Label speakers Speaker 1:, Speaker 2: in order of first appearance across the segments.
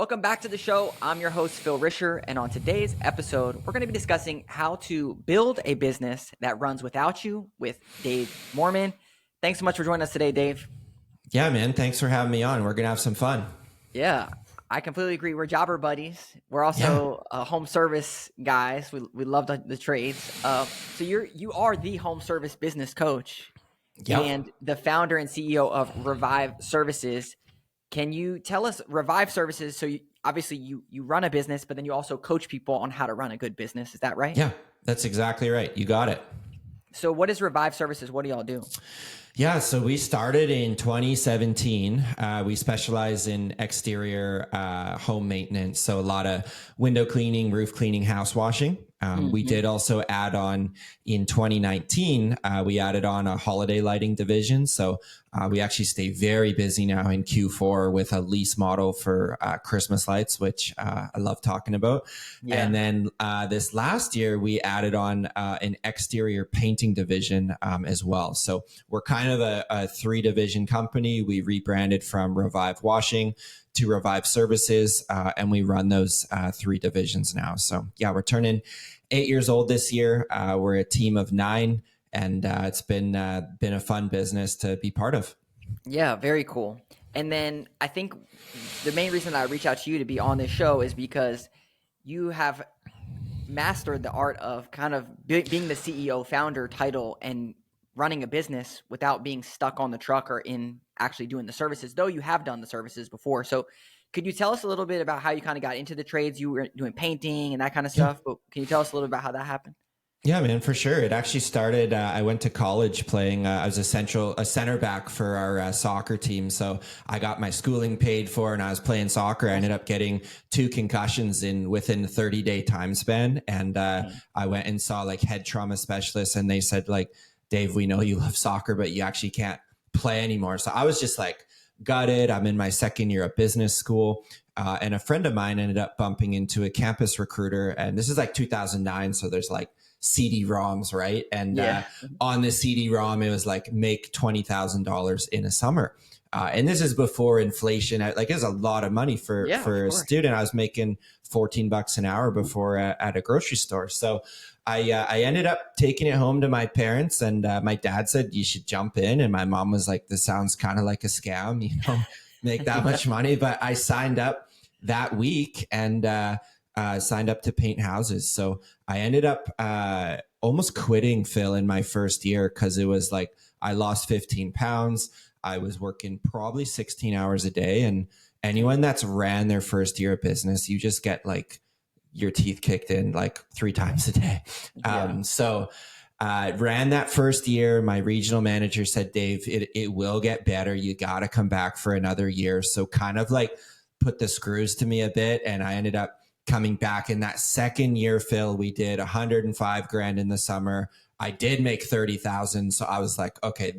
Speaker 1: Welcome back to the show. I'm your host, Phil Risher, and on today's episode, we're going to be discussing how to build a business that runs without you with Dave Moerman. Thanks so much for joining us today, Dave.
Speaker 2: Yeah, man. Thanks for having me on. We're going to have some fun.
Speaker 1: Yeah, I completely agree. We're jobber buddies. We're also home service guys. We love the trades. So you are the home service business coach and the founder and CEO of Revive Services. Can you tell us Revive Services? So obviously you run a business, but then you also coach people on how to run a good business. Is that right?
Speaker 2: Yeah, that's exactly right. You got it.
Speaker 1: So what is Revive Services? What do y'all do?
Speaker 2: Yeah, so we started in 2017. We specialize in exterior home maintenance. So a lot of window cleaning, roof cleaning, house washing. We did also add on in 2019, we added on a holiday lighting division. So we actually stay very busy now in Q4 with a lease model for Christmas lights, which I love talking about. Yeah. And then this last year, we added on an exterior painting division as well. So we're kind of a 3-division company. We rebranded from Revive Washing to Revive Services, and we run those 3 divisions now. So yeah, we're turning 8 years old this year. We're a team of 9, and it's been a fun business to be part of.
Speaker 1: Yeah, very cool. And then I think the main reason I reach out to you to be on this show is because you have mastered the art of kind of being the CEO founder title and running a business without being stuck on the truck or in actually doing the services, though you have done the services before. So could you tell us a little bit about how you kind of got into the trades? You were doing painting and that kind of stuff, but can you tell us a little bit about how that happened?
Speaker 2: Yeah, man, for sure. It actually started, I went to college playing, I was a center back for our soccer team. So I got my schooling paid for and I was playing soccer. I ended up getting 2 concussions within the 30-day time span. And I went and saw like head trauma specialists, and they said like, Dave, we know you love soccer, but you actually can't play anymore. So I was just like gutted. I'm in my second year of business school. And a friend of mine ended up bumping into a campus recruiter. And this is like 2009. So there's like CD-ROMs, right? And on the CD-ROM, it was like make $20,000 in a summer. And this is before inflation. Like, it's a lot of money for a student. I was making $14 an hour before at a grocery store. So I ended up taking it home to my parents, and my dad said, you should jump in. And my mom was like, this sounds kind of like a scam, make that much money. But I signed up that week and signed up to paint houses. So I ended up almost quitting, Phil, in my first year, because it was like I lost 15 pounds. I was working probably 16 hours a day. And anyone that's ran their first year of business, you just get like your teeth kicked in like 3 times a day. So I ran that first year. My regional manager said, Dave, it will get better. You got to come back for another year. So kind of like put the screws to me a bit. And I ended up coming back in that second year, Phil. We did 105 grand in the summer. I did make 30,000. So I was like, okay,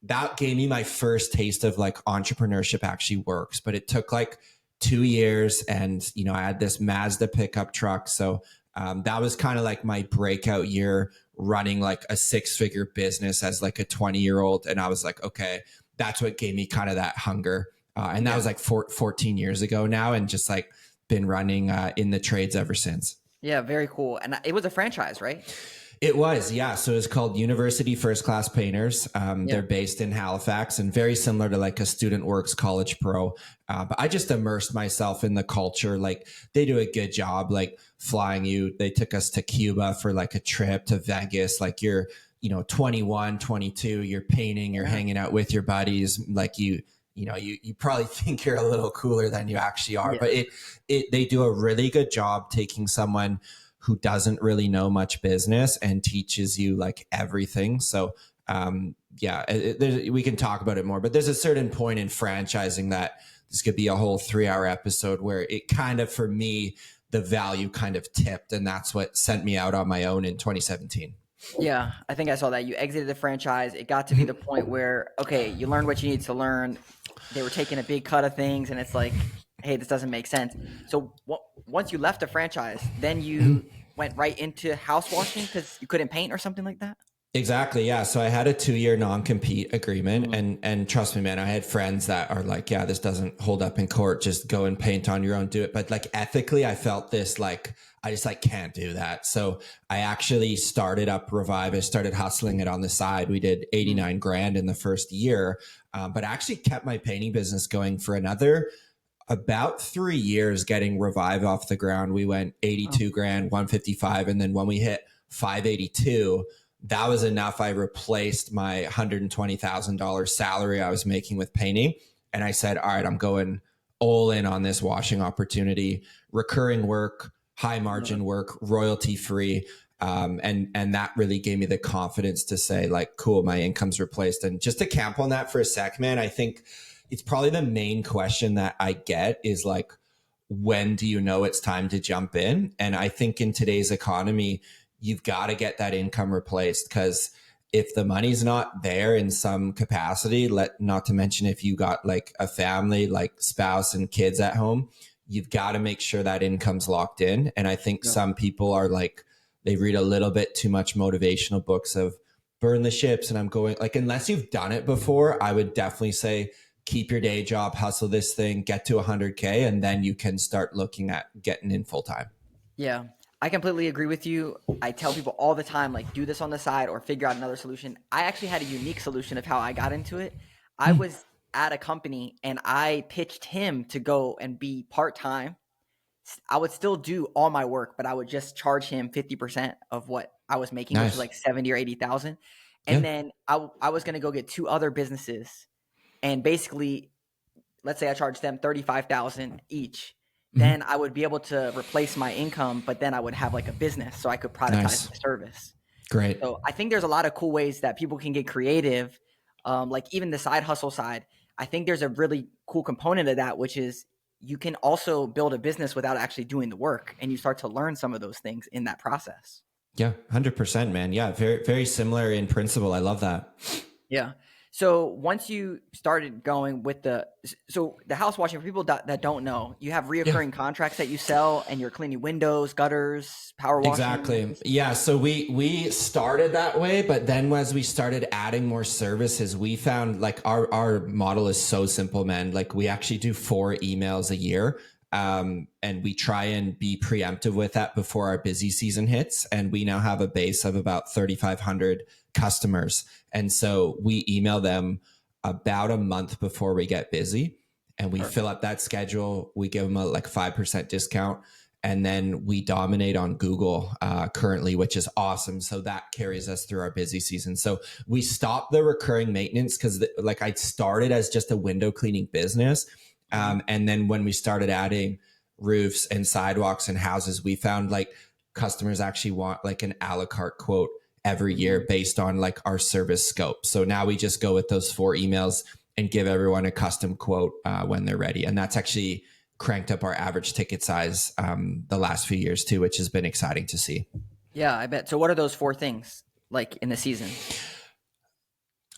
Speaker 2: that gave me my first taste of like entrepreneurship actually works. But it took like 2 years, and I had this Mazda pickup truck. So that was kind of like my breakout year running like a 6-figure business as like a 20-year-old. And I was like, okay, that's what gave me kind of that hunger. And that was like 14 years ago now, and just like been running in the trades ever since.
Speaker 1: Yeah, very cool. And it was a franchise, right?
Speaker 2: It was, yeah. So it's called University First Class Painters. They're based in Halifax, and very similar to like a Student Works College Pro. But I just immersed myself in the culture. Like, they do a good job, like flying you. They took us to Cuba for like a trip to Vegas. Like, you're, 21, 22, you're painting, you're hanging out with your buddies. Like you probably think you're a little cooler than you actually are, but they do a really good job taking someone who doesn't really know much business and teaches you like everything. So we can talk about it more, but there's a certain point in franchising that this could be a whole 3-hour episode where it kind of, for me, the value kind of tipped, and that's what sent me out on my own in 2017.
Speaker 1: Yeah, I think I saw that. You exited the franchise. It got to be the point where, okay, you learned what you need to learn. They were taking a big cut of things, and it's like, hey, this doesn't make sense. So once you left the franchise, then you went right into house washing because you couldn't paint or something like that?
Speaker 2: Exactly. Yeah. So I had a 2-year non-compete agreement,
Speaker 1: Mm,
Speaker 2: and trust me, man, I had friends that are like, yeah, this doesn't hold up in court. Just go and paint on your own, do it. But like ethically, I felt this like I just like can't do that. So I actually started up Revive. I started hustling it on the side. We did
Speaker 1: mm,
Speaker 2: 89 grand in the first year, but I actually kept my painting business going for another about 3 years getting Revive off the ground. We went
Speaker 1: oh,
Speaker 2: 82 grand, 155. And then when we hit 582, that was enough. I replaced my $120,000 salary I was making with painting. And I said, all right, I'm going all in on this washing opportunity, recurring work, high
Speaker 1: love it.
Speaker 2: margin work, royalty free. And that really gave me the confidence to say, like, cool, my income's replaced. And just to camp on that for a sec, man, I think it's probably the main question that I get is like, when do you know it's time to jump in? And I think in today's economy, you've got to get that income replaced, because if the money's not there in some capacity, let not to mention if you got like a family, like spouse and kids at home, you've got to make sure that income's locked in. And I think
Speaker 1: Yep.
Speaker 2: some people are like, they read a little bit too much motivational books of burn the ships. And I'm going like, unless you've done it before, I would definitely say keep your day job, hustle this thing, get to 100K, and then you can start looking at getting in full time.
Speaker 1: Yeah, I completely agree with you. I tell people all the time, like, do this on the side or figure out another solution. I actually had a unique solution of how I got into it. I was at a company and I pitched him to go and be part time. I would still do all my work, but I would just charge him 50% of what I was making, which was
Speaker 2: Nice.
Speaker 1: like 70 or 80,000.
Speaker 2: Yeah.
Speaker 1: And then I was going to go get two other businesses and basically, let's say I charged them 35,000 each,
Speaker 2: Mm-hmm.
Speaker 1: then I would be able to replace my income, but then I would have like a business so I could productize
Speaker 2: Nice.
Speaker 1: the service.
Speaker 2: Great.
Speaker 1: So I think there's a lot of cool ways that people can get creative. Like even the side hustle side, I think there's a really cool component of that, which is you can also build a business without actually doing the work, and you start to learn some of those things in that process.
Speaker 2: Yeah. 100%, man. Yeah. Very, very similar in principle. I love that.
Speaker 1: Yeah. So once you started going with the house washing, for people that don't know, you have
Speaker 2: Yeah.
Speaker 1: reoccurring contracts that you sell, and you're cleaning windows, gutters, power washing.
Speaker 2: Exactly. Yeah. So we started that way, but then as we started adding more services, we found like our model is so simple, man. Like we actually do 4 emails a year. And we try and be preemptive with that before our busy season hits. And we now have a base of about 3,500 customers. And so we email them about a month before we get busy, and we fill
Speaker 1: Perfect.
Speaker 2: up that schedule. We give them a like 5% discount, and then we dominate on Google currently, which is awesome. So that carries us through our busy season. So we stopped the recurring maintenance because, like, I started as just a window cleaning business,
Speaker 1: Mhm.
Speaker 2: and then when we started adding roofs and sidewalks and houses, we found like customers actually want like an a la carte quote every year
Speaker 1: Mhm.
Speaker 2: based on like our service scope. So now we just go with those 4 emails and give everyone a custom quote when they're ready. And that's actually cranked up our average ticket size the last few years too, which has been exciting to see.
Speaker 1: Yeah, I bet. So what are those four things like in the season?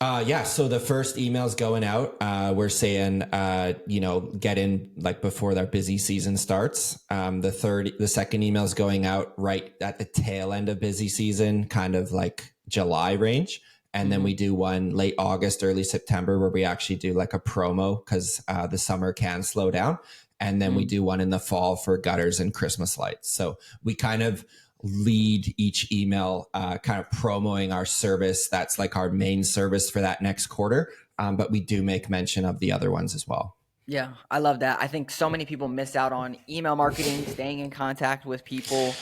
Speaker 2: Yeah. So the first email's going out. We're saying, get in like before their busy season starts. The second email's going out right at the tail end of busy season, kind of like July range. And then
Speaker 1: Mhm.
Speaker 2: we do one late August, early September, where we actually do like a promo because the summer can slow down. And then we
Speaker 1: Mm.
Speaker 2: do one in the fall for gutters and Christmas lights. So we kind of lead each email kind of promoting our service. That's like our main service for that next quarter. But we do make mention of the other ones as well.
Speaker 1: Yeah, I love that. I think so many people miss out on email marketing, staying in contact with people.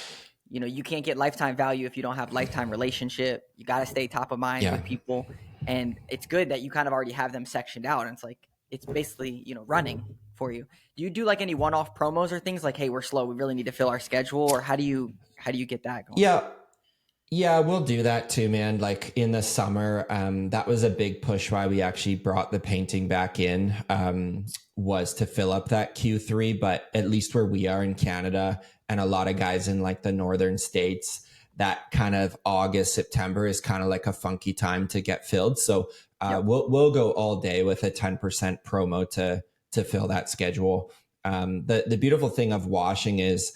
Speaker 1: You know, you can't get lifetime value if you don't have lifetime relationship. You got to stay top of mind
Speaker 2: Yeah.
Speaker 1: with people. And it's good that you kind of already have them sectioned out. And it's like, it's basically, running for you. Do you do like any one-off promos or things like, hey, we're slow, we really need to fill our schedule? Or how do you get that going?
Speaker 2: Yeah. Yeah, we'll do that too, man. Like in the summer, that was a big push why we actually brought the painting back in, was to fill up that Q3. But at least where we are in Canada and a lot of guys in like the northern states, that kind of August, September is kind of like a funky time to get filled. So
Speaker 1: Yep.
Speaker 2: we'll go all day with a 10% promo to fill that schedule. The beautiful thing of washing is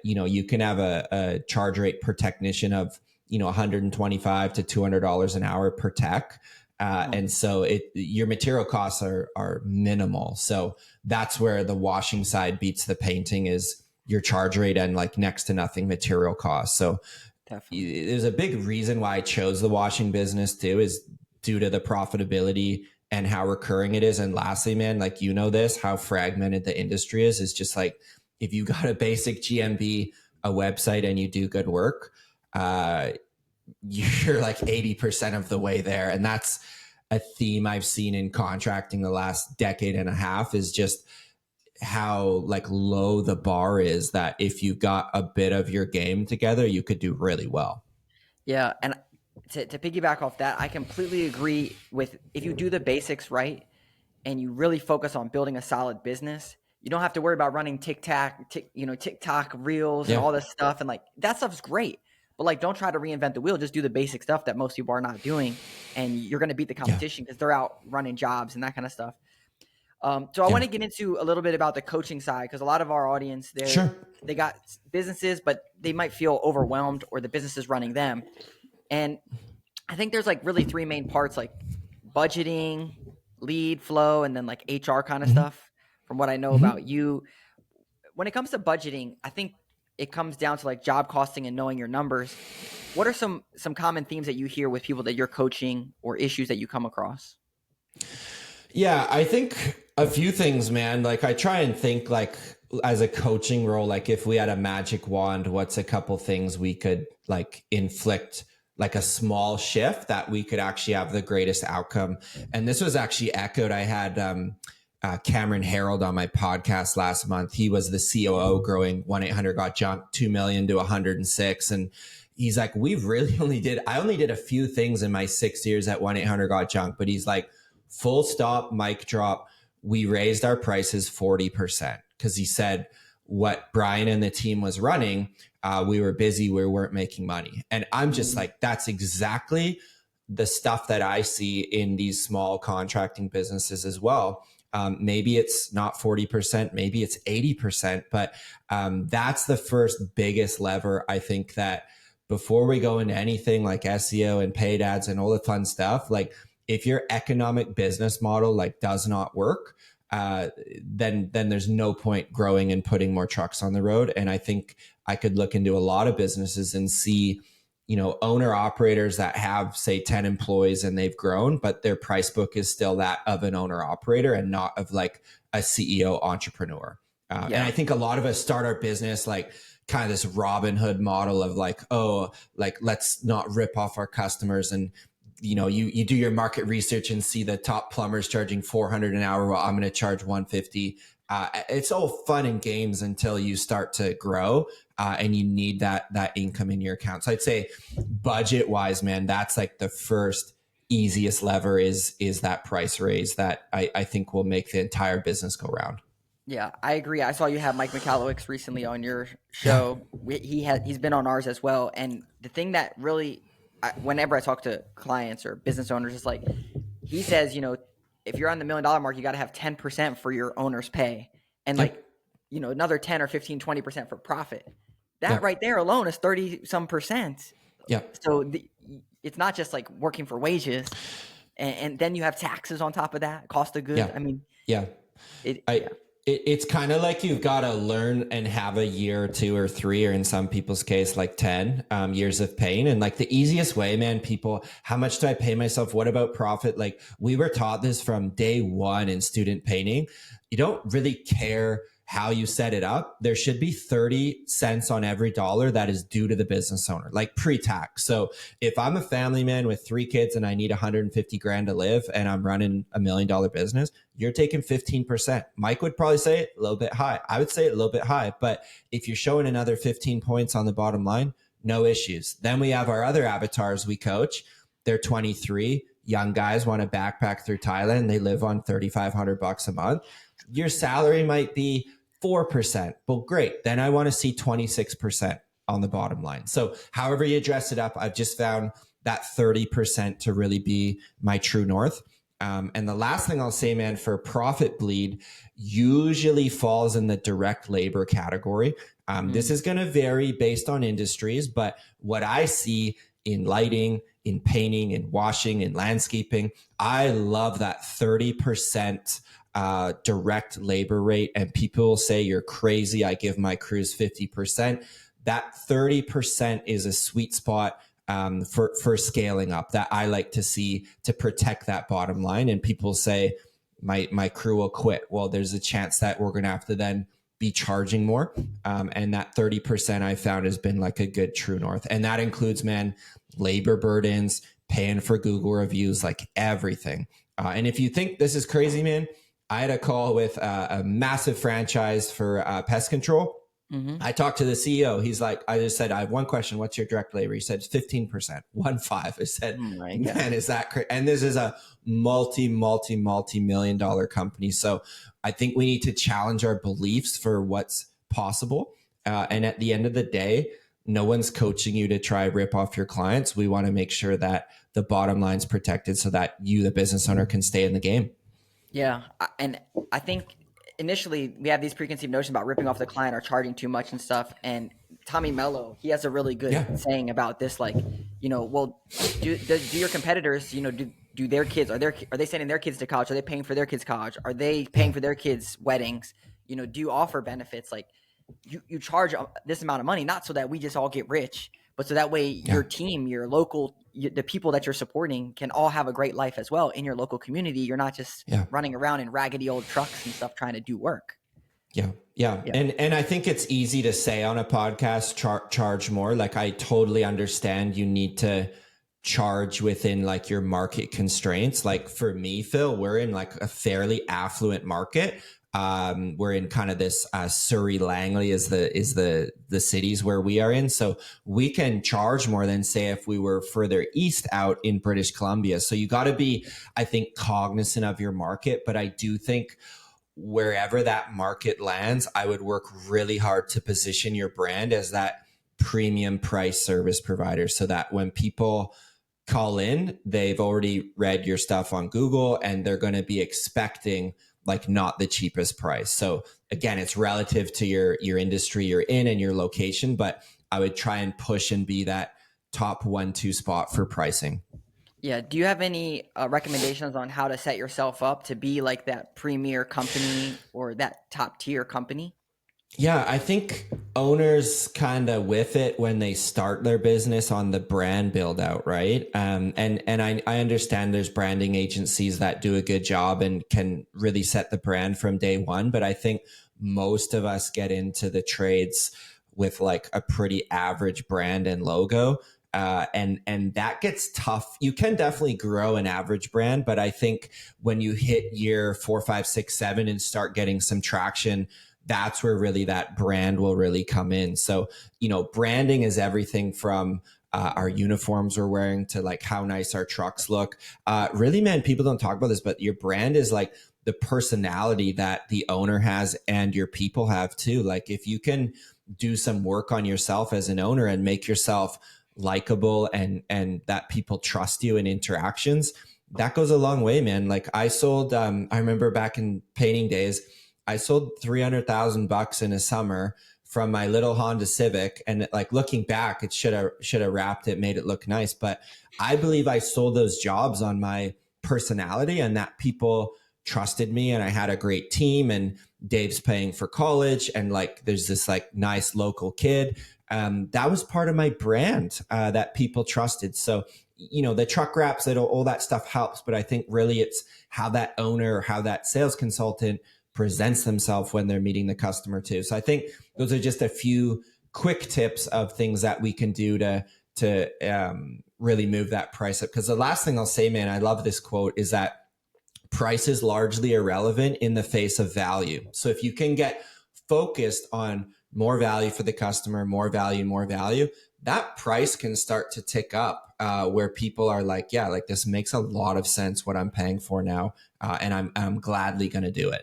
Speaker 2: you can have a charge rate per technician of $125 to $200 an hour per tech. And so your material costs are minimal. So that's where the washing side beats the painting, is your charge rate and like next to nothing material costs. So
Speaker 1: Definitely.
Speaker 2: there's a big reason why I chose the washing business too, is due to the profitability and how recurring it is. And lastly, man, like, this, how fragmented the industry is just like, if you got a basic GMB, a website, and you do good work, you're like 80% of the way there. And that's a theme I've seen in contracting the last decade and a half, is just how like low the bar is, that if you got a bit of your game together, you could do really well.
Speaker 1: Yeah, and to piggyback off that, I completely agree with, if you do the basics right and you really focus on building a solid business, you don't have to worry about running TikTok reels and all this stuff. And like, that stuff's great, but like, don't try to reinvent the wheel. Just do the basic stuff that most people are not doing, and you're going to beat the competition because they're out running jobs and that kind of stuff. So I want to get into a little bit about the coaching side, because a lot of our audience, they got businesses, but they might feel overwhelmed, or the business is running them. And I think there's like really three main parts, like budgeting, lead flow, and then like HR kind of stuff. From what I know about you, when it comes to budgeting, I think it comes down to like job costing and knowing your numbers. What are some common themes that you hear with people that you're coaching, or issues that you come across?
Speaker 2: Yeah, I think a few things, man. Like, I try and think, like, as a coaching role, like, if we had a magic wand, what's a couple things we could like inflict, like a small shift that we could actually have the greatest outcome. And this was actually echoed. I had Cameron Harold on my podcast last month. He was the COO growing 1-800-GOT-JUNK, 2 million to 106. And he's like, I only did a few things in my 6 years at 1-800-GOT-JUNK, but he's like, full stop, mic drop, we raised our prices 40%, because he said what Brian and the team was running, we were busy, we weren't making money. And I'm just like, that's exactly the stuff that I see in these small contracting businesses as well. Maybe it's not 40%, maybe it's 80%, but that's the first biggest lever, I think, that before we go into anything like SEO and paid ads and all the fun stuff, like, if your economic business model like does not work, then there's no point growing and putting more trucks on the road. And I think I could look into a lot of businesses and see, owner operators that have, say, 10 employees and they've grown, but their price book is still that of an owner operator and not of like a CEO entrepreneur. And I think a lot of us start our business like kind of this Robin Hood model of like, oh, like, let's not rip off our customers. And you do your market research and see the top plumbers charging $400 an hour. Well, I'm going to charge $150. It's all fun and games until you start to grow, and you need that income in your account. So I'd say budget wise, man, that's like the first easiest lever is that price raise that I think will make the entire business go round.
Speaker 1: Yeah, I agree. I saw you have Mike McAllowicz recently on your show. He's been on ours as well. And the thing that really, whenever I talk to clients or business owners, it's like, he says, if you're on the $1 million mark, you got to have 10% for your owner's pay, and like, another 10 or 15, 20% for profit. That right there alone is 30 some percent.
Speaker 2: Yeah.
Speaker 1: So it's not just like working for wages, and then you have taxes on top of that, cost of goods.
Speaker 2: Yeah.
Speaker 1: I mean,
Speaker 2: it's kind of like you've got to learn and have a year or 2 or 3, or in some people's case, like 10 years of pain. And like the easiest way, man, people, how much do I pay myself? What about profit? Like, we were taught this from day one in student painting. You don't really care how you set it up. There should be 30 cents on every dollar that is due to the business owner, like pre-tax. So if I'm a family man with 3 kids and I need 150 grand to live and I'm running $1 million business, you're taking 15%. Mike would probably say a little bit high. I would say a little bit high, but if you're showing another 15 points on the bottom line, no issues. Then we have our other avatars we coach. They're 23, young guys, want to backpack through Thailand. They live on $3,500 a month. Your salary might be 4%. Well, great. Then I want to see 26% on the bottom line. So however you dress it up, I've just found that 30% to really be my true north. And the last thing I'll say, man, for profit bleed usually falls in the direct labor category. This is going to vary based on industries, but what I see in lighting, in painting, in washing, in landscaping. I love that 30% direct labor rate. And people will say, you're crazy. I give my crews 50%. That 30% is a sweet spot for scaling up that I like to see to protect that bottom line. And people say, my crew will quit. Well, there's a chance that we're going to have to then be charging more. And that 30% I found has been like a good true north. And that includes, man, labor burdens, paying for Google reviews, like everything. And if you think this is crazy, man, I had a call with a massive franchise for pest control.
Speaker 1: Mm-hmm.
Speaker 2: I talked to the CEO. He's like, I just said, I have one question. What's your direct labor? He said, 15%, 1.5. I said, man, is that crazy? And this is a multi-million dollar company. So I think we need to challenge our beliefs for what's possible. And at the end of the day, no one's coaching you to try rip off your clients. We want to make sure that the bottom line's protected so that you, the business owner, can stay in the game.
Speaker 1: Yeah. And I think initially we have these preconceived notions about ripping off the client or charging too much and stuff. And Tommy Mello, he has a really good saying about this. Like, well, do your competitors, do their kids, are they sending their kids to college? Are they paying for their kids' college? Are they paying for their kids' weddings? Do you offer benefits? Like you charge this amount of money, not so that we just all get rich, but so that way your team, your local, the people that you're supporting can all have a great life as well in your local community. You're not just running around in raggedy old trucks and stuff trying to do work.
Speaker 2: Yeah. And I think it's easy to say on a podcast, charge more. Like I totally understand you need to charge within like your market constraints. Like for me, Phil, we're in like a fairly affluent market. We're in kind of this Surrey, Langley is the cities where we are in, so we can charge more than say if we were further east out in British Columbia. So you got to be, I think, cognizant of your market. But I do think wherever that market lands, I would work really hard to position your brand as that premium price service provider, so that when people call in, they've already read your stuff on Google and they're going to be expecting like not the cheapest price. So again, it's relative to your industry you're in and your location, but I would try and push and be that top 1-2 spot for pricing.
Speaker 1: Yeah. Do you have any recommendations on how to set yourself up to be like that premier company or that top tier company?
Speaker 2: Yeah, I think owners kind of whiff it when they start their business on the brand build out, right? And I understand there's branding agencies that do a good job and can really set the brand from day one. But I think most of us get into the trades with like a pretty average brand and logo. And that gets tough. You can definitely grow an average brand, but I think when you hit year 4, 5, 6, 7 and start getting some traction, that's where really that brand will really come in. So, branding is everything from our uniforms we're wearing to like how nice our trucks look. Really, man, people don't talk about this, but your brand is like the personality that the owner has and your people have too. Like if you can do some work on yourself as an owner and make yourself likable and that people trust you in interactions, that goes a long way, man. Like I sold, I remember back in painting days, I sold $300,000 in a summer from my little Honda Civic. And like looking back, it should have wrapped it, made it look nice. But I believe I sold those jobs on my personality and that people trusted me and I had a great team and Dave's paying for college and like there's this like nice local kid. That was part of my brand that people trusted. So, the truck wraps, all that stuff helps. But I think really it's how that owner or how that sales consultant presents themselves when they're meeting the customer too. So I think those are just a few quick tips of things that we can do to really move that price up. Because the last thing I'll say, man, I love this quote, is that price is largely irrelevant in the face of value. So if you can get focused on more value for the customer, more value, that price can start to tick up where people are like, yeah, like this makes a lot of sense what I'm paying for now. And I'm gladly going to do it.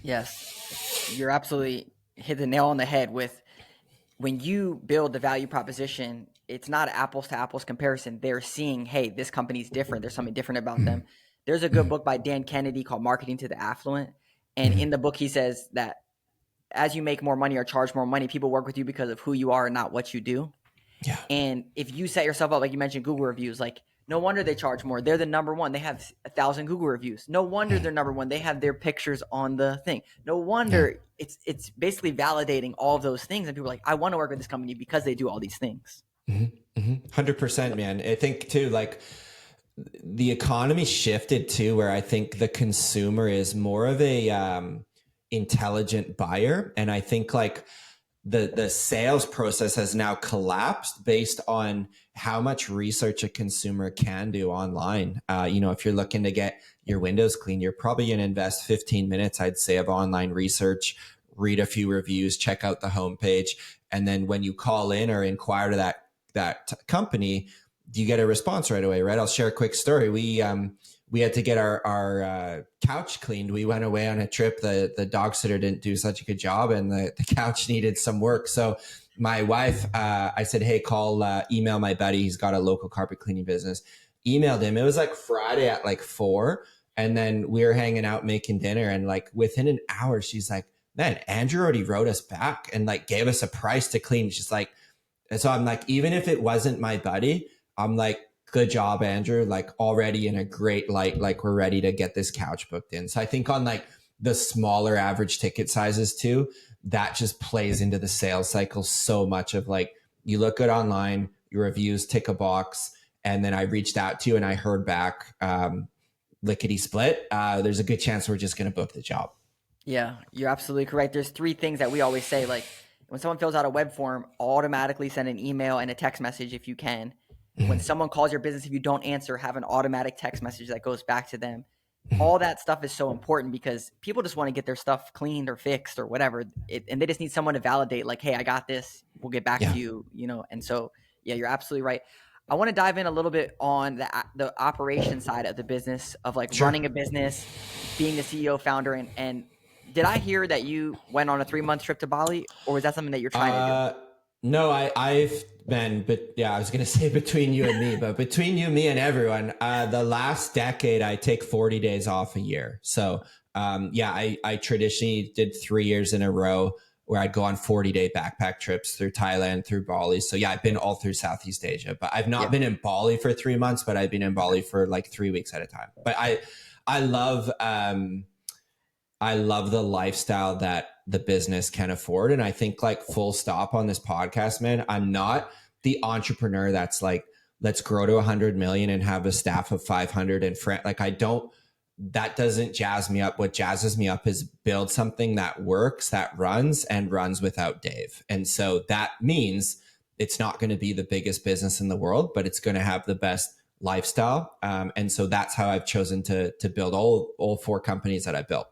Speaker 1: Yes, you're absolutely hit the nail on the head with when you build the value proposition, it's not apples to apples comparison. They're seeing, hey, this company's different. There's something different about them. There's a good book by Dan Kennedy called Marketing to the Affluent. And in the book, he says that as you make more money or charge more money, people work with you because of who you are and not what you do.
Speaker 2: Yeah.
Speaker 1: And if you set yourself up, like you mentioned, Google reviews, like no wonder they charge more. They're the number one. They have 1,000 Google reviews. No wonder they're number one. They have their pictures on the thing. No
Speaker 2: Yeah.
Speaker 1: wonder it's basically validating all of those things. And people are like, I want to work with this company because they do all these things.
Speaker 2: 100%, man. I think too, like the economy shifted too, where I think the consumer is more of a intelligent buyer. And I think like the sales process has now collapsed based on how much research a consumer can do online. If you're looking to get your windows clean, you're probably going to invest 15 minutes, I'd say, of online research, read a few reviews, check out the homepage. And then when you call in or inquire to that company, you get a response right away, right? I'll share a quick story. We had to get our couch cleaned. We went away on a trip. The dog sitter didn't do such a good job, and the couch needed some work. So my wife, I said, hey, email my buddy. He's got a local carpet cleaning business. Emailed him. It was like Friday at like 4. And then we were hanging out making dinner. And like within an hour, she's like, man, Andrew already wrote us back and like gave us a price to clean. She's like, and so I'm like, even if it wasn't my buddy, I'm like, good job, Andrew. Like already in a great light, like we're ready to get this couch booked in. So I think on like the smaller average ticket sizes too, that just plays into the sales cycle so much of like, you look good online, your reviews tick a box. And then I reached out to you and I heard back, lickety split. There's a good chance we're just going to book the job.
Speaker 1: Yeah, you're absolutely correct. There's 3 things that we always say, like when someone fills out a web form, automatically send an email and a text message if you can. When someone calls your business, if you don't answer, have an automatic text message that goes back to them. All that stuff is so important because people just want to get their stuff cleaned or fixed or whatever. And they just need someone to validate like, hey, I got this. We'll get back to you, And so, yeah, you're absolutely right. I want to dive in a little bit on the operation side of the business of like running a business, being the CEO founder. And did I hear that you went on a 3-month trip to Bali, or was that something that you're trying to do?
Speaker 2: No, I've been, but yeah, I was going to say between you and me, but between you, me and everyone, the last decade, I take 40 days off a year. So, I traditionally did 3 years in a row where I'd go on 40-day backpack trips through Thailand, through Bali. So yeah, I've been all through Southeast Asia, but I've not been in Bali for 3 months, but I've been in Bali for like 3 weeks at a time. But I love, I love the lifestyle that the business can afford. And I think like full stop on this podcast, man, I'm not the entrepreneur that's like, let's grow to 100 million and have a staff of 500 and like, that doesn't jazz me up. What jazzes me up is build something that works, that runs and runs without Dave. And so that means it's not going to be the biggest business in the world, but it's going to have the best lifestyle. And so that's how I've chosen to build all 4 companies that I built.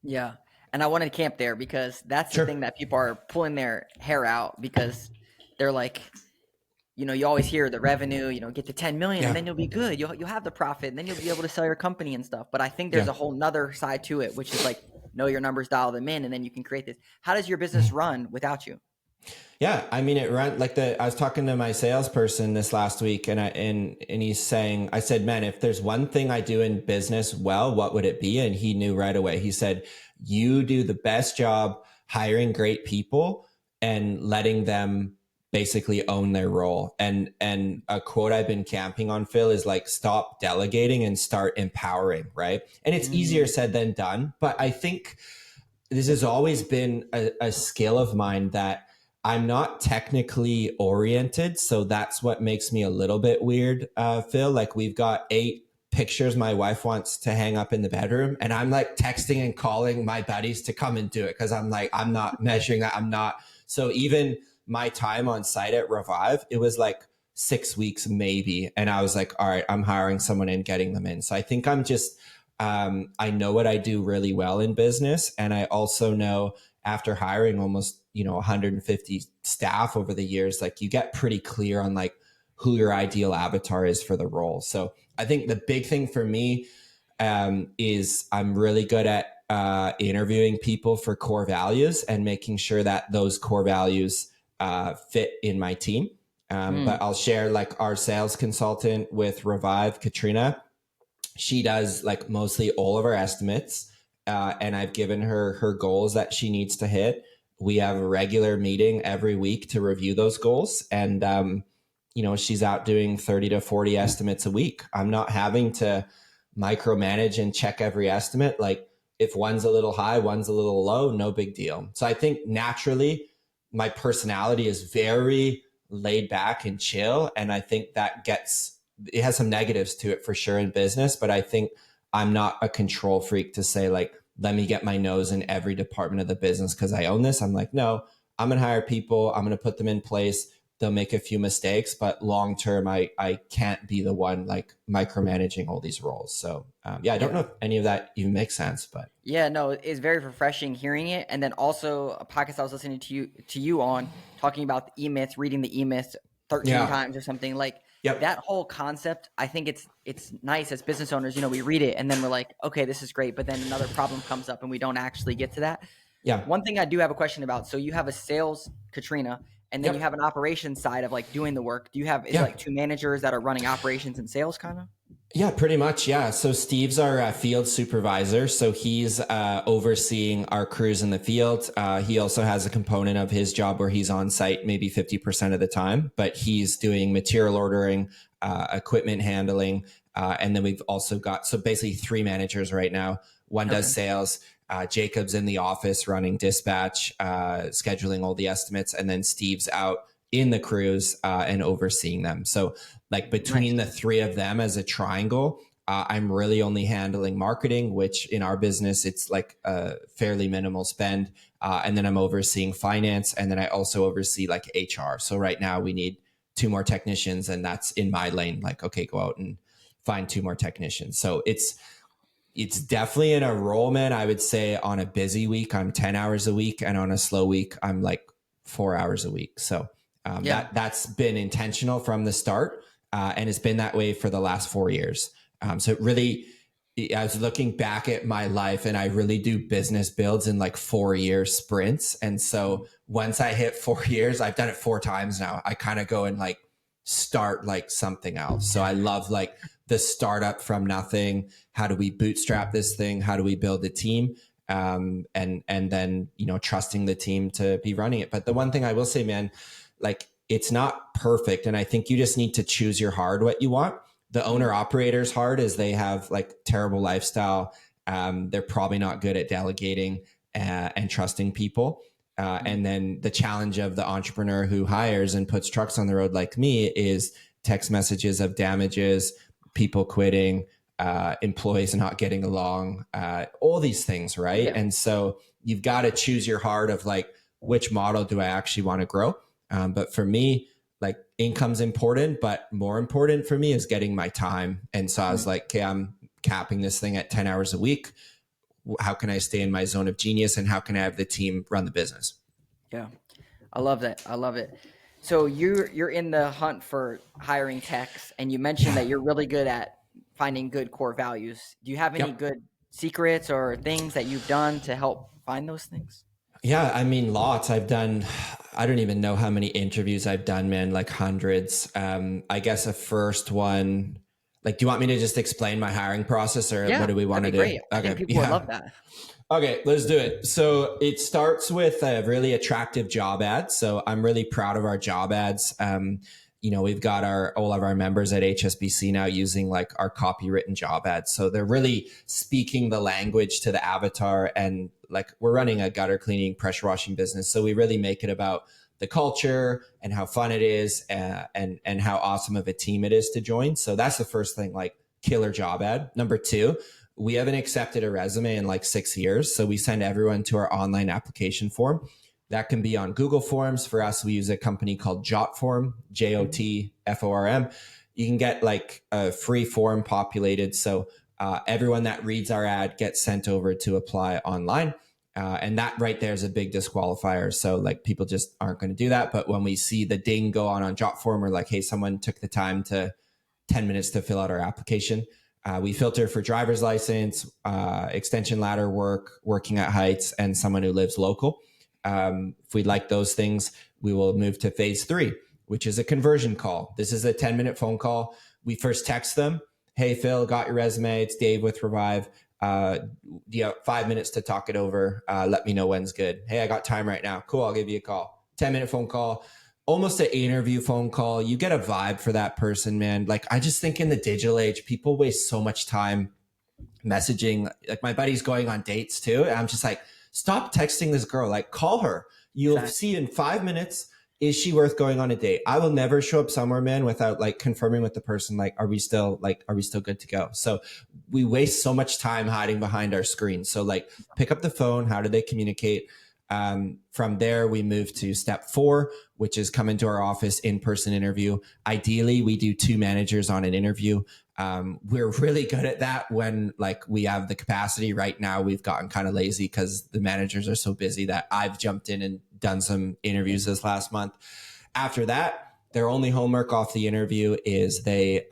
Speaker 1: Yeah. And I wanted to camp there because that's the thing that people are pulling their hair out because they're like, you always hear the revenue, get to 10 million and then you'll be good. You'll have the profit and then you'll be able to sell your company and stuff. But I think there's a whole nother side to it, which is like, know your numbers, dial them in, and then you can create this. How does your business run without you?
Speaker 2: Yeah, I mean, it ran like I was talking to my salesperson this last week, and he's saying, I said, man, if there's one thing I do in business well, what would it be? And he knew right away. He said, you do the best job hiring great people and letting them basically own their role. And a quote I've been camping on, Phil, is like, stop delegating and start empowering, right? And it's easier said than done, but I think this has always been a skill of mine that I'm not technically oriented. So that's what makes me a little bit weird, Phil. Like we've got 8 pictures my wife wants to hang up in the bedroom. And I'm like texting and calling my buddies to come and do it. Cause I'm like, I'm not measuring that. I'm not. So even my time on site at Revive, it was like 6 weeks maybe. And I was like, all right, I'm hiring someone and getting them in. So I think I'm just, I know what I do really well in business. And I also know after hiring almost 150 staff over the years, like you get pretty clear on like who your ideal avatar is for the role. So I think the big thing for me is I'm really good at interviewing people for core values and making sure that those core values fit in my team. But I'll share like our sales consultant with Revive, Katrina. She does like mostly all of our estimates. And I've given her goals that she needs to hit. we have a regular meeting every week to review those goals. And, she's out doing 30 to 40 estimates a week. I'm not having to micromanage and check every estimate. Like if one's a little high, one's a little low, no big deal. So I think naturally my personality is very laid back and chill. And I think it has some negatives to it for sure in business, but I think I'm not a control freak to say like, let me get my nose in every department of the business because I own this. I'm like, no, I'm going to hire people. I'm going to put them in place. They'll make a few mistakes, but long term, I can't be the one like micromanaging all these roles. So I don't know if any of that even makes sense, but
Speaker 1: yeah, no, it's very refreshing hearing it. And then also a podcast I was listening to you on talking about the e-myths, reading the e-myths 13 times or something like that whole concept. I think it's nice as business owners, we read it and then we're like, okay, this is great. But then another problem comes up and we don't actually get to that.
Speaker 2: Yeah.
Speaker 1: One thing I do have a question about. So you have a sales Katrina, and then you have an operations side of like doing the work. Do you have, is it like two managers that are running operations and sales kind of?
Speaker 2: Yeah, pretty much. Yeah. So Steve's our field supervisor. So he's overseeing our crews in the field. He also has a component of his job where he's on site maybe 50% of the time, but he's doing material ordering, equipment handling. And then we've also got, so basically 3 managers right now. One does sales. Jacob's in the office running dispatch, scheduling all the estimates. And then Steve's out in the crews and overseeing them. So like between the 3 of them as a triangle, I'm really only handling marketing, which in our business, it's like a fairly minimal spend. And then I'm overseeing finance. And then I also oversee like HR. So right now we need 2 more technicians and that's in my lane. Like, okay, go out and find 2 more technicians. So it's definitely in a role, man. I would say on a busy week, I'm 10 hours a week. And on a slow week, I'm like 4 hours a week. So that's been intentional from the start. And it's been that way for the last 4 years. So it really, I was looking back at my life and I really do business builds in like 4-year sprints. And so once I hit 4 years, I've done it 4 times now. I kind of go and like start like something else. So I love like the startup from nothing. How do we bootstrap this thing? How do we build a team? And then, trusting the team to be running it. But the one thing I will say, man, like it's not perfect. And I think you just need to choose your hard, what you want. The owner operator's hard is they have like terrible lifestyle. They're probably not good at delegating and trusting people. And then the challenge of the entrepreneur who hires and puts trucks on the road like me is text messages of damages, people quitting, employees not getting along, all these things, right? Yeah. And so you've got to choose your heart of like, which model do I actually want to grow? But for me, like income's important, but more important for me is getting my time. And so I was like, okay, I'm capping this thing at 10 hours a week. How can I stay in my zone of genius and how can I have the team run the business?
Speaker 1: Yeah, I love that. I love it. So you're in the hunt for hiring techs, and you mentioned that you're really good at finding good core values. Do you have any good secrets or things that you've done to help find those things?
Speaker 2: Yeah, I mean, lots. I don't even know how many interviews I've done, man, like hundreds. I guess a first one, like, do you want me to just explain my hiring process or what do we want to do?
Speaker 1: Great. I think people would love that.
Speaker 2: Okay, let's do it. So it starts with a really attractive job ad. So I'm really proud of our job ads. We've got all of our members at HSBC now using like our copywritten job ads. So they're really speaking the language to the avatar, and like we're running a gutter cleaning, pressure washing business. So we really make it about the culture and how fun it is and how awesome of a team it is to join. So that's the first thing, like killer job ad. Number 2, we haven't accepted a resume in like 6 years. So we send everyone to our online application form. That can be on Google Forms. For us, we use a company called Jotform, Jotform. You can get like a free form populated. So everyone that reads our ad gets sent over to apply online. And that right there is a big disqualifier. So like people just aren't going to do that. But when we see the ding go on Jotform, we're like, hey, someone took the time to 10 minutes to fill out our application. We filter for driver's license, extension ladder work, working at heights, and someone who lives local. If we like those things, we will move to phase 3, which is a conversion call. This is a 10-minute phone call. We first text them. Hey, Phil, got your resume. It's Dave with Revive. you have 5 minutes to talk it over. Let me know when's good. Hey, I got time right now. Cool. I'll give you a call. 10-minute phone call, almost an interview phone call. You get a vibe for that person, man. Like, I just think in the digital age, people waste so much time messaging. Like, my buddy's going on dates too. And I'm just like, stop texting this girl. Like, call her. You'll see in 5 minutes, is she worth going on a date? I will never show up somewhere, man, without like confirming with the person, like, are we still good to go? So we waste so much time hiding behind our screens. So like, pick up the phone. How do they communicate? From there, we move to step 4, which is come into our office, in-person interview. Ideally, we do 2 managers on an interview. We're really good at that when like we have the capacity. Right now, we've gotten kind of lazy because the managers are so busy that I've jumped in and done some interviews this last month. After that, their only homework off the interview is they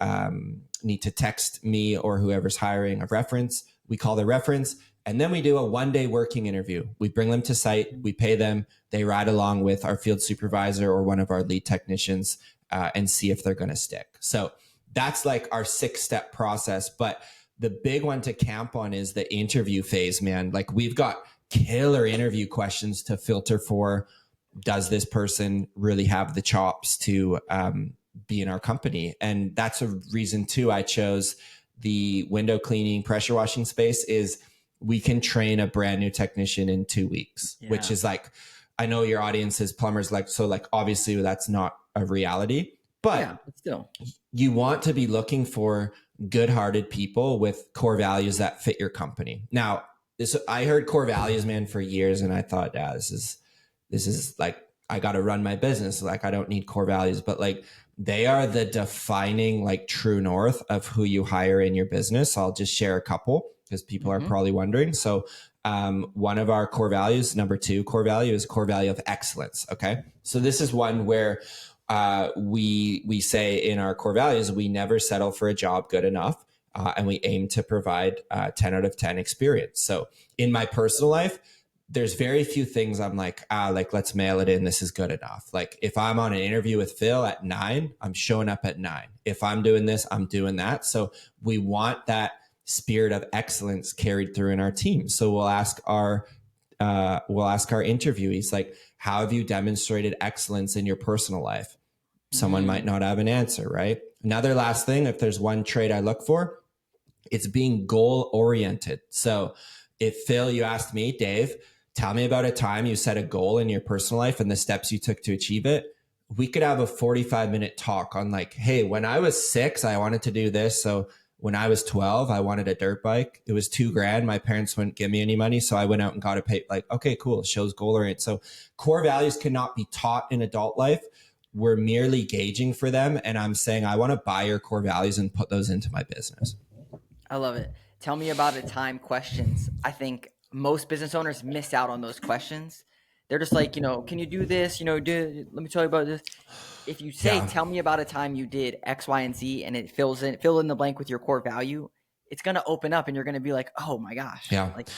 Speaker 2: need to text me or whoever's hiring a reference. We call the reference. And then we do a 1-day working interview. We bring them to site, we pay them, they ride along with our field supervisor or one of our lead technicians and see if they're going to stick. So that's like our 6-step process. But the big one to camp on is the interview phase, man. Like, we've got killer interview questions to filter for. Does this person really have the chops to be in our company? And that's a reason too I chose the window cleaning, pressure washing space. Is we can train a brand new technician in 2 weeks, which is like, I know your audience is plumbers, like, so like, obviously that's not a reality, but
Speaker 1: still,
Speaker 2: you want to be looking for good-hearted people with core values that fit your company. Now, I heard core values, man, for years, and I thought, yeah, this is like, I got to run my business. Like, I don't need core values, but like, they are the defining like true north of who you hire in your business. I'll just share a couple because people are probably wondering. So one of our core values, number 2 core value, is core value of excellence. Okay. So this is one where we say in our core values, we never settle for a job good enough. And we aim to provide 10 out of 10 experience. So in my personal life, there's very few things I'm like, let's mail it in. This is good enough. Like, if I'm on an interview with Phil at 9, I'm showing up at 9. If I'm doing this, I'm doing that. So we want that spirit of excellence carried through in our team. So we'll ask our interviewees, like, how have you demonstrated excellence in your personal life? Someone might not have an answer, right? Another last thing, if there's one trait I look for, it's being goal oriented. So if Phil, you asked me, Dave, tell me about a time you set a goal in your personal life and the steps you took to achieve it. We could have a 45-minute talk on like, hey, when I was 6, I wanted to do this. So when I was 12, I wanted a dirt bike. It was $2,000. My parents wouldn't give me any money. So I went out and got a pay. Like, okay, cool. It shows goal oriented. So core values cannot be taught in adult life. We're merely gauging for them. And I'm saying, I want to buy your core values and put those into my business.
Speaker 1: I love it. Tell me about a time questions. I think most business owners miss out on those questions. They're just like, can you do this? Let me tell you about this. If you say, tell me about a time you did X, Y, and Z, and it fill in the blank with your core value, it's going to open up and you're going to be like, oh my gosh.
Speaker 2: Yeah.
Speaker 1: Like,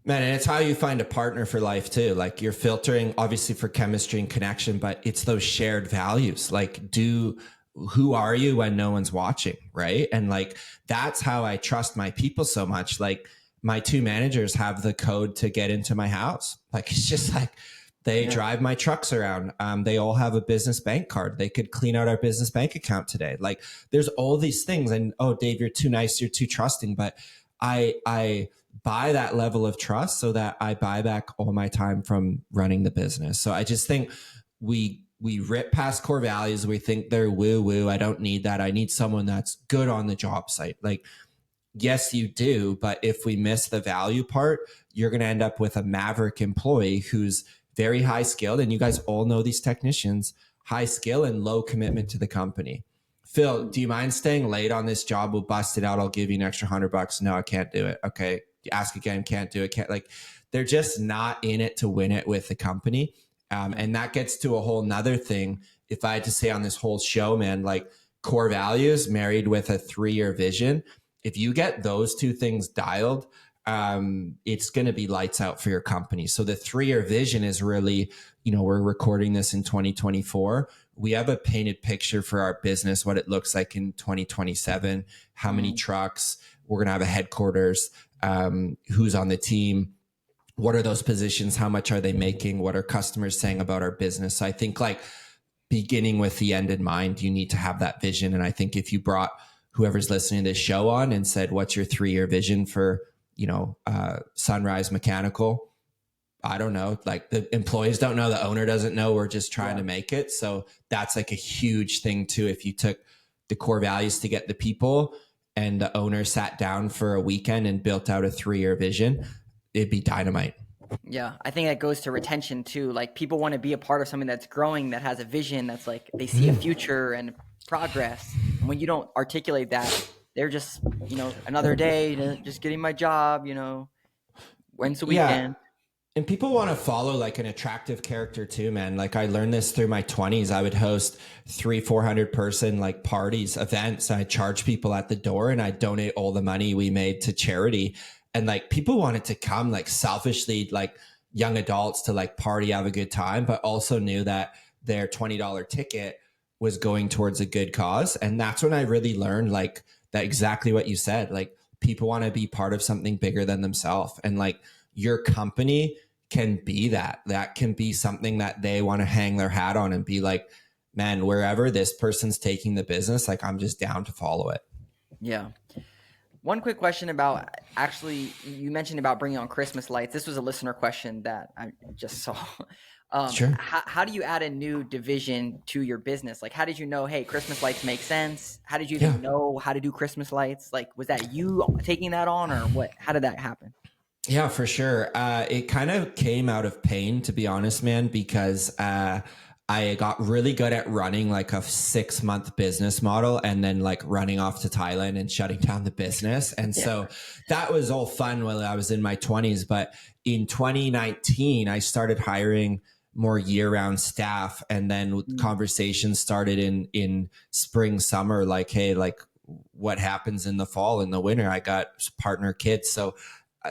Speaker 2: man, and it's how you find a partner for life too. Like, you're filtering obviously for chemistry and connection, but it's those shared values. Like, who are you when no one's watching, right? And like, that's how I trust my people so much. Like, my 2 managers have the code to get into my house. Like, it's just like, they drive my trucks around. They all have a business bank card. They could clean out our business bank account today. Like, there's all these things. And, oh, Dave, you're too nice. You're too trusting. But I buy that level of trust so that I buy back all my time from running the business. So I just think we rip past core values. We think they're woo woo. I don't need that. I need someone that's good on the job site. Like, yes, you do. But if we miss the value part, you're going to end up with a maverick employee who's very high skilled. And you guys all know these technicians, high skill and low commitment to the company. Phil, do you mind staying late on this job? We'll bust it out. I'll give you an extra $100. No, I can't do it. Okay. Ask again. Can't do it. Can't. Like, they're just not in it to win it with the company. And that gets to a whole nother thing. If I had to say on this whole show, man, like, core values married with a 3-year vision, if you get those 2 things dialed, it's going to be lights out for your company. So the 3-year vision is really, we're recording this in 2024. We have a painted picture for our business, what it looks like in 2027, how many trucks, we're going to have a headquarters. who's on the team, what are those positions, how much are they making, what are customers saying about our business. So I think like beginning with the end in mind, you need to have that vision. And I think if you brought whoever's listening to this show on and said, what's your 3-year vision for, Sunrise Mechanical? I don't know. Like the employees don't know, the owner doesn't know. We're just trying to make it. So that's like a huge thing too. If you took the core values to get the people and the owner sat down for a weekend and built out a 3-year vision, it'd be dynamite.
Speaker 1: Yeah, I think that goes to retention too. Like people want to be a part of something that's growing, that has a vision, that's like they see a future and progress. And when you don't articulate that, they're just, another day, just getting my job, when's the weekend?
Speaker 2: And people want to follow like an attractive character too, man. Like I learned this through my 20s. I would host 300-400 person like parties, events. I charge people at the door and I donate all the money we made to charity. And like people wanted to come like selfishly, like young adults to like party, have a good time, but also knew that their $20 ticket was going towards a good cause. And that's when I really learned like that exactly what you said. Like people want to be part of something bigger than themselves. And like your company can be that. That can be something that they want to hang their hat on and be like, man, wherever this person's taking the business, like I'm just down to follow it.
Speaker 1: Yeah. One quick question about, actually, you mentioned about bringing on Christmas lights. This was a listener question that I just saw.
Speaker 2: Sure.
Speaker 1: How do you add a new division to your business? Like, how did you know, hey, Christmas lights make sense? How did you even know how to do Christmas lights? Like, was that you taking that on or what? How did that happen?
Speaker 2: Yeah, for sure. It kind of came out of pain, to be honest, man, because I got really good at running like a 6-month business model and then like running off to Thailand and shutting down the business. And so that was all fun while I was in my 20s. But in 2019, I started hiring more year-round staff. And then conversations started in spring, summer, like, hey, like what happens in the fall, in the winter? I got partner kids. So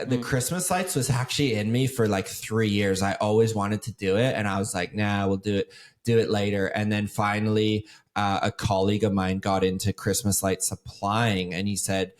Speaker 2: the Christmas lights was actually in me for like 3 years. I always wanted to do it. And I was like, nah, we'll do it later. And then finally, a colleague of mine got into Christmas light supplying and he said,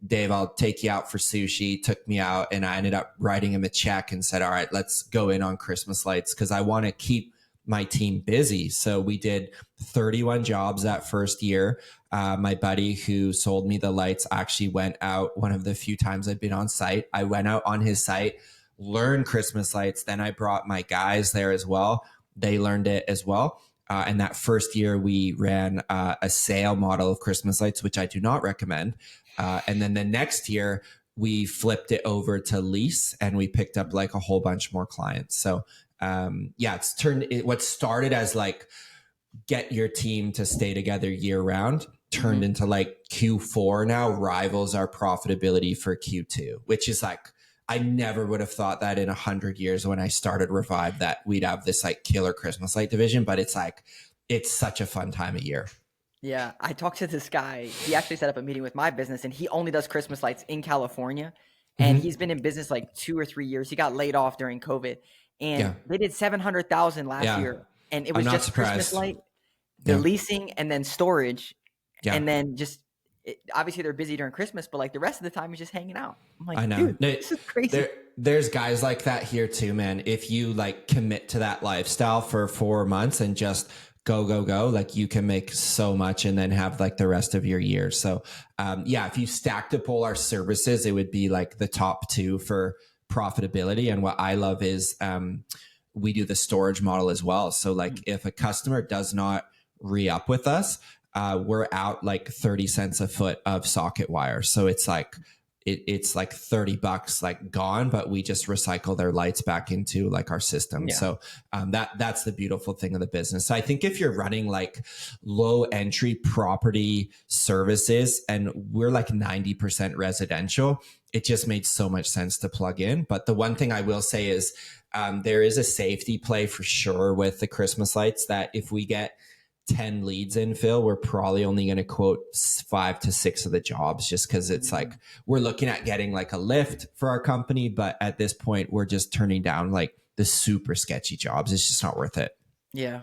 Speaker 2: Dave, I'll take you out for sushi. Took me out and I ended up writing him a check and said, all right, let's go in on Christmas lights because I want to keep my team busy. So we did 31 jobs that first year. My buddy who sold me the lights actually went out one of the few times I'd been on site. I went out on his site, learned Christmas lights. Then I brought my guys there as well. They learned it as well. And that first year we ran a sale model of Christmas lights, which I do not recommend. And then the next year we flipped it over to lease and we picked up like a whole bunch more clients. So it's what started as like get your team to stay together year round turned into like Q4 now rivals our profitability for Q2, which is like, I never would have thought that in 100 years when I started Revive that we'd have this like killer Christmas light division, but it's like, it's such a fun time of year.
Speaker 1: Yeah. I talked to this guy. He actually set up a meeting with my business and he only does Christmas lights in California. And he's been in business like 2 or 3 years. He got laid off during COVID and they did 700,000 last year. And it was just surprised. Christmas light, the leasing and then storage. And then just obviously they're busy during Christmas, but like the rest of the time he's just hanging out. I'm like, I know. Dude, this is crazy.
Speaker 2: There's guys like that here too, man. If you like commit to that lifestyle for 4 months and just go, like you can make so much and then have like the rest of your year. So if you stacked up all our services, it would be like the top 2 for profitability. And what I love is we do the storage model as well. So like if a customer does not re-up with us, we're out like 30 cents a foot of socket wire. So it's like, it's like $30 like gone, but we just recycle their lights back into like our system. So that's the beautiful thing of the business. So I think if you're running like low entry property services and we're like 90% residential, it just made so much sense to plug in. But the one thing I will say is there is a safety play for sure with the Christmas lights that if we get 10 leads in, Phil, we're probably only going to quote 5 to 6 of the jobs just because it's like we're looking at getting like a lift for our company. But at this point, we're just turning down like the super sketchy jobs. It's just not worth it.
Speaker 1: Yeah,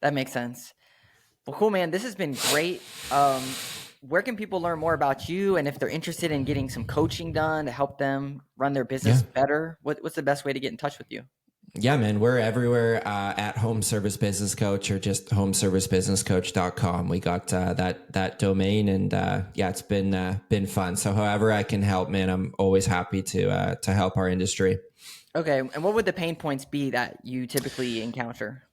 Speaker 1: that makes sense. Well, cool, man. This has been great. where can people learn more about you? And if they're interested in getting some coaching done to help them run their
Speaker 2: Yeah.
Speaker 1: business better, what's the best way to get in touch with you?
Speaker 2: Yeah, man, we're everywhere at Home Service Business Coach or just homeservicebusinesscoach.com. We got that domain, and yeah, it's been fun. So however I can help, man, I'm always happy to help our industry.
Speaker 1: Okay. And what would the pain points be that you typically encounter?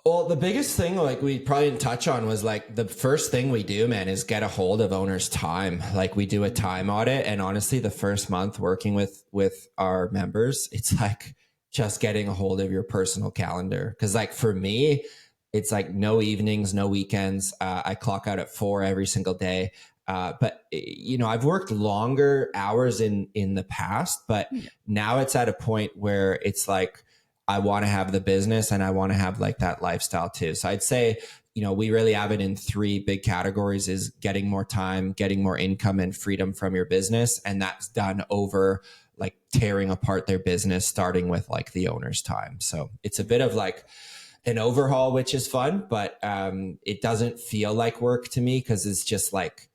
Speaker 2: Well, the biggest thing, like we probably didn't touch on, was like the first thing we do, man, is get a hold of owners' time. Like we do a time audit, and honestly, the first month working with our members, it's like just getting a hold of your personal calendar. Because like for me, it's like no evenings, no weekends. I clock out at 4 every single day. But you know, I've worked longer hours in the past, but
Speaker 1: Yeah.
Speaker 2: now it's at a point where it's like I want to have the business and I want to have like that lifestyle too. So I'd say, you know, we really have it in three big categories: is getting more time, getting more income, and freedom from your business. And that's done over like tearing apart their business, starting with like the owner's time. So it's a bit of like an overhaul, which is fun, but it doesn't feel like work to me because it's just like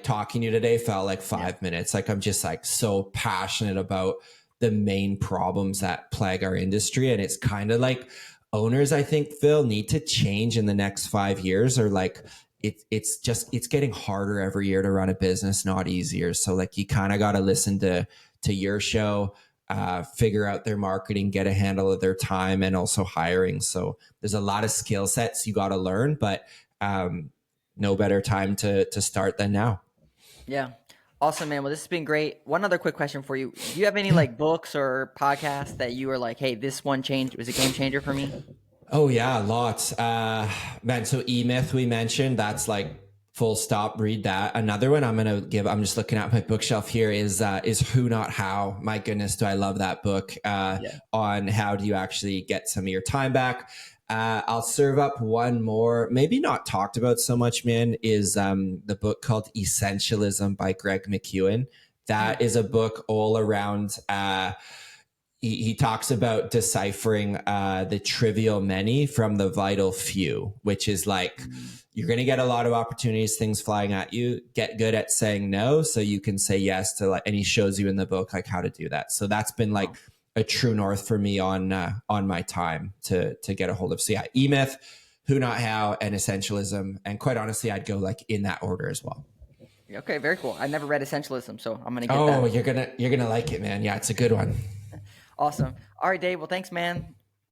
Speaker 2: talking to you today felt like
Speaker 1: Yeah.
Speaker 2: 5 minutes. Like I'm just like so passionate about the main problems that plague our industry. And it's kind of like owners, I think, Phil, need to change in the next 5 years, or like it's getting harder every year to run a business, not easier. So like you kind of got to listen to your show, figure out their marketing, get a handle of their time, and also hiring. So there's a lot of skill sets you got to learn, but no better time to start than now.
Speaker 1: Yeah. Awesome, man. Well, this has been great. One other quick question for you. Do you have any
Speaker 2: Yeah.
Speaker 1: like books or podcasts that you were like, hey, this one changed was a game changer for me?
Speaker 2: Oh yeah, lots. Man, so E-Myth we mentioned, that's like full stop, read that. Another one I'm just looking at my bookshelf here is Who Not How. My goodness, do I love that book
Speaker 1: Yeah.
Speaker 2: on how do you actually get some of your time back. I'll serve up one more, maybe not talked about so much, man, is the book called Essentialism by Greg McKeown.
Speaker 1: Mm.
Speaker 2: That is a book all around he talks about deciphering the trivial many from the vital few, which is like
Speaker 1: Mm.
Speaker 2: you're going to get a lot of opportunities, things flying at you. Get good at saying no so you can say yes to like, and he shows you in the book like how to do that. So that's been like
Speaker 1: Wow.
Speaker 2: a true north for me on my time to get a hold of. So yeah, E-Myth, Who Not How, and Essentialism, and quite honestly, I'd go like in that order as well.
Speaker 1: Okay, very cool. I never read Essentialism, so I'm gonna get
Speaker 2: Oh,
Speaker 1: that.
Speaker 2: you're gonna like it, man. Yeah, it's a good one.
Speaker 1: Awesome. All right, Dave. Well, thanks, man.